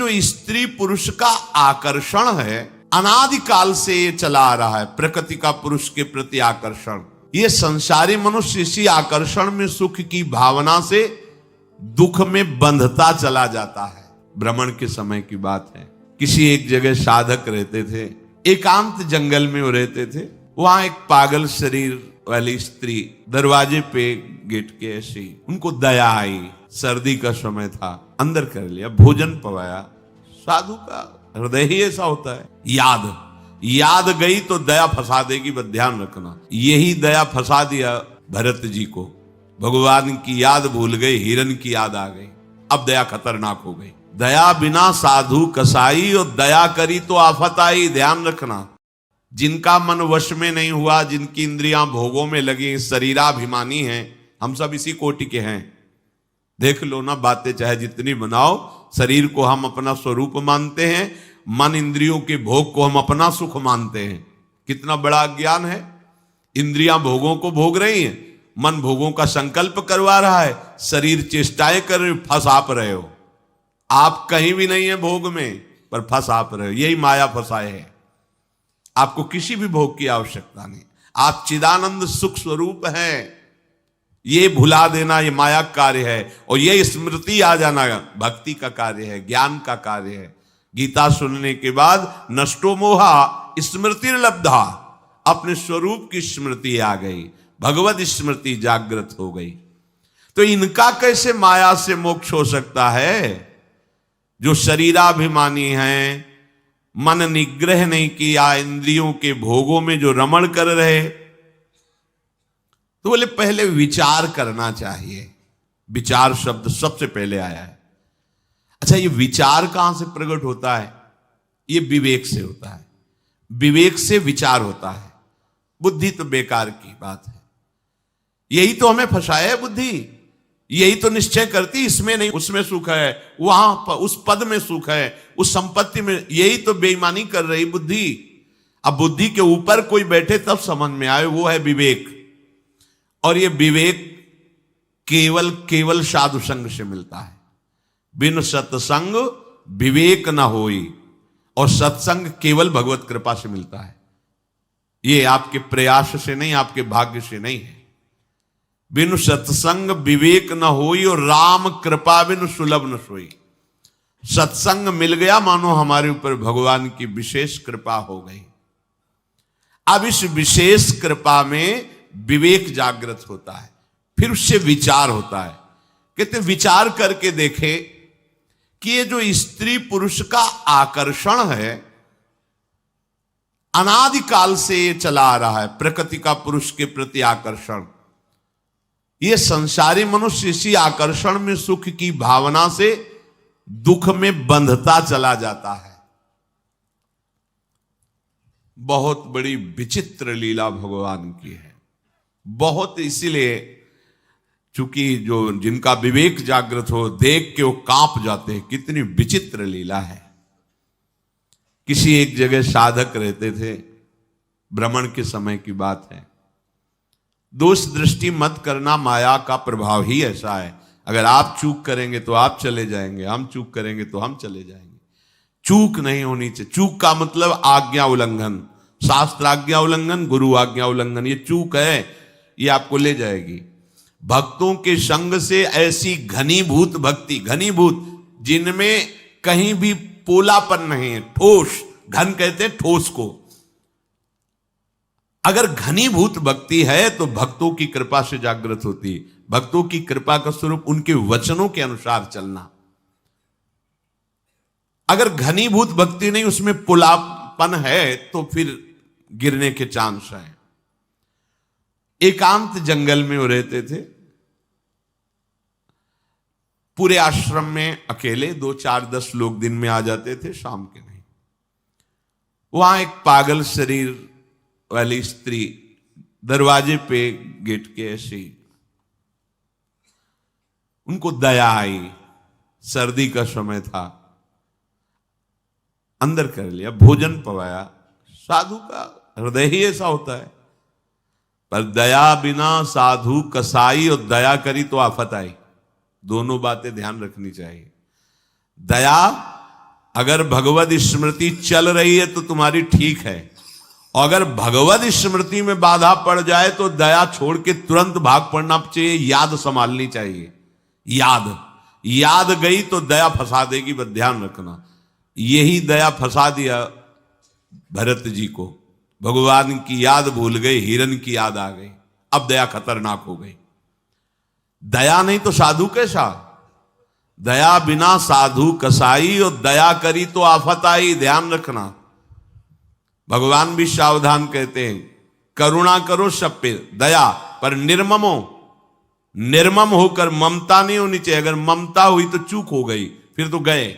जो स्त्री पुरुष का आकर्षण है, अनादिकाल से ये चला आ रहा है, प्रकृति का पुरुष के प्रति आकर्षण। ये संसारी मनुष्य इसी आकर्षण में सुख की भावना से दुख में बंधता चला जाता है। भ्रमण के समय की बात है, किसी एक जगह साधक रहते थे, एकांत जंगल में वो रहते थे। वहां एक पागल शरीर वाली स्त्री दरवाजे पे गेट के ऐसी, उनको दया आई, सर्दी का समय था, अंदर कर लिया, भोजन पवाया। साधु का हृदय ही ऐसा होता है, याद गई तो दया फंसा देगी, बस ध्यान रखना। यही दया फंसा दिया भरत जी को, भगवान की याद भूल गए, हिरण की याद आ गई, अब दया खतरनाक हो गई। दया बिना साधु कसाई, और दया करी तो आफत आई। ध्यान रखना, जिनका मन वश में नहीं हुआ, जिनकी इंद्रियां भोगों में लगी, शरीराभिमानी हैं, हम सब इसी कोटि के हैं। देख लो ना, बातें चाहे जितनी बनाओ, शरीर को हम अपना स्वरूप मानते हैं, मन इंद्रियों के भोग को हम अपना सुख मानते हैं। कितना बड़ा ज्ञान है। इंद्रियां भोगों को भोग रही हैं, मन भोगों का संकल्प करवा रहा है, शरीर चेष्टाएं कर रहे, फंस आप रहे हो। आप कहीं भी नहीं है भोग में, पर फंस आप रहे हो। यही माया फंसाए है। आपको किसी भी भोग की आवश्यकता नहीं, आप चिदानंद सुख स्वरूप हैं। ये भुला देना ये माया कार्य है, और ये स्मृति आ जाना भक्ति का कार्य है, ज्ञान का कार्य है। गीता सुनने के बाद नष्टो मोहा स्मृति लब्धा, अपने स्वरूप की स्मृति आ गई, भगवत स्मृति जागृत हो गई। तो इनका कैसे माया से मोक्ष हो सकता है? जो शरीराभिमानी हैं, मन निग्रह नहीं किया, इंद्रियों के भोगों में जो रमण कर रहे, तो बोले पहले विचार करना चाहिए। विचार शब्द सबसे पहले आया है। अच्छा, ये विचार कहां से प्रकट होता है? ये विवेक से होता है। विवेक से विचार होता है। बुद्धि तो बेकार की बात है। यही तो हमें फंसाया है बुद्धि। यही तो निश्चय करती, इसमें नहीं उसमें सुख है, वहां उस पद में सुख है, उस संपत्ति में। यही तो बेईमानी कर रही बुद्धि। अब बुद्धि के ऊपर कोई बैठे तब समझ में आए, वो है विवेक। और ये विवेक केवल साधु संग से मिलता है। बिन सत्संग विवेक न होई, और सत्संग केवल भगवत कृपा से मिलता है। ये आपके प्रयास से नहीं, आपके भाग्य से नहीं है। बिन सत्संग विवेक न होई, और राम कृपा बिन सुलभ न सोई। सत्संग मिल गया, मानो हमारे ऊपर भगवान की विशेष कृपा हो गई। अब इस विशेष कृपा में विवेक जागृत होता है, फिर उससे विचार होता है। कहते विचार करके देखे कि ये जो स्त्री पुरुष का आकर्षण है, अनादिकाल से ये चला आ रहा है, प्रकृति का पुरुष के प्रति आकर्षण। ये संसारी मनुष्य इसी आकर्षण में सुख की भावना से दुख में बंधता चला जाता है। बहुत बड़ी विचित्र लीला भगवान की है। बहुत, इसीलिए चूंकि जो जिनका विवेक जागृत हो, देख के वो कांप जाते हैं। कितनी विचित्र लीला है। किसी एक जगह साधक रहते थे, भ्रमण के समय की बात है। दोष दृष्टि मत करना, माया का प्रभाव ही ऐसा है। अगर आप चूक करेंगे तो आप चले जाएंगे, हम चूक करेंगे तो हम चले जाएंगे। चूक नहीं होनी चाहिए। चूक का मतलब आज्ञा उल्लंघन, शास्त्र आज्ञा उल्लंघन, गुरु आज्ञा उल्लंघन, ये चूक है, ये आपको ले जाएगी। भक्तों के संग से ऐसी घनीभूत भक्ति, घनीभूत जिनमें कहीं भी पोलापन नहीं है, ठोस, घन कहते हैं ठोस को। अगर घनीभूत भक्ति है तो भक्तों की कृपा से जागृत होती है। भक्तों की कृपा का स्वरूप उनके वचनों के अनुसार चलना। अगर घनीभूत भक्ति नहीं, उसमें पुलापन है, तो फिर गिरने के चांस हैं। एकांत जंगल में वो रहते थे, पूरे आश्रम में अकेले। 2, 4, 10 लोग दिन में आ जाते थे, शाम के नहीं। वहां एक पागल शरीर वाली स्त्री दरवाजे पे गेट के ऐसी, उनको दया आई, सर्दी का समय था, अंदर कर लिया, भोजन पवाया। साधु का हृदय ही ऐसा होता है। पर दया बिना साधु कसाई, और दया करी तो आफत आई। दोनों बातें ध्यान रखनी चाहिए। दया अगर भगवत स्मृति चल रही है तो तुम्हारी ठीक है, और अगर भगवत स्मृति में बाधा पड़ जाए तो दया छोड़ के तुरंत भाग पड़ना चाहिए, याद संभालनी चाहिए। याद गई तो दया फंसा देगी, बस ध्यान रखना। यही दया फंसा दिया भरत जी को, भगवान की याद भूल गए, हिरण की याद आ गई, अब दया खतरनाक हो गई। दया नहीं तो साधु कैसा, दया बिना साधु कसाई, और दया करी तो आफत आई, ध्यान रखना। भगवान भी सावधान कहते हैं, करुणा करो सब पे, दया पर निर्मम होकर, ममता नहीं होनी चाहिए। अगर ममता हुई तो चूक हो गई, फिर तो गए।